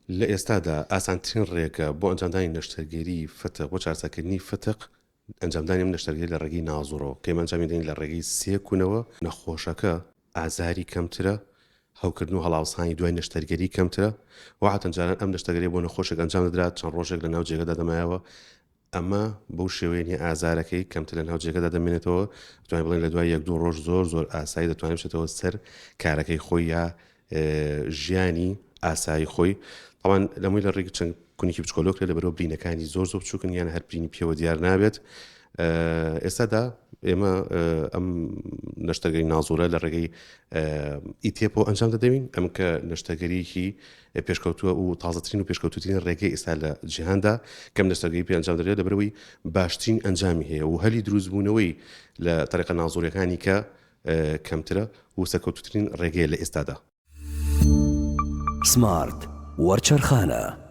لە ئێستادا ئاسانترین ڕێگە بۆ ئەنجامدانی نەشتەرگەری فتق بۆ چارەسەرکردنی فتق ئەنجامدانی ئەم نەشتەرگەری لە ڕێگەی نازوڕەوە کە ئێمە ئەنجامی دەین لە ڕێگەی سێکوونەوە نەخۆشەکە ئازاری کەمترە هەوکردن و هەڵاوسانی دوای نەشتەرگەری کەمترە واتەن جاران ئەم نەشتەرگەری بۆ نەخۆشێک ئەنجام دەدرات چەند ڕۆژێک لە ناو جێگەدا دەمایەوە ئەمە بەو شێوەیە ئازارەکەی کەمتر لە ناو جێگەدا دەمێنێتەوە دەتوانین بڵێن لە دوای 1-2 ڕۆژ زۆر ئاسایی دەتوانێت بچێتەوە سەر کارەکەی خۆی یا ژیانی ئاسایی خۆی تاوان لەمووی لە ڕێگە چەند کونیکی بچکۆلۆک لە بەرەو برینەکانی زۆر بچووکن یان هەر برینی پێوە دیار نابێت ئێستادا ئێمە ئەم نەشتەرگەری نازوورە لە ڕێگەی ئیتێپۆ ئەنجام دەدەین ئەم کە نەشتەرگەریەکی پێشکەوتووە و تازەترین و پێشکەوتوترین ڕێگەی ئێستا لە جیهاندا کەم نەشتەرگەری پێ ئەنجام دەدرێت لەبەرەوەی باشترین ئەنجامی هەیە و هەلی دروستبوونەوەی لە تەریقە نازووریەکانی کە کەمترە و سەرکەوتوترین ڕێگەیە لە ئێستادا. سمارت وەرچەرخانە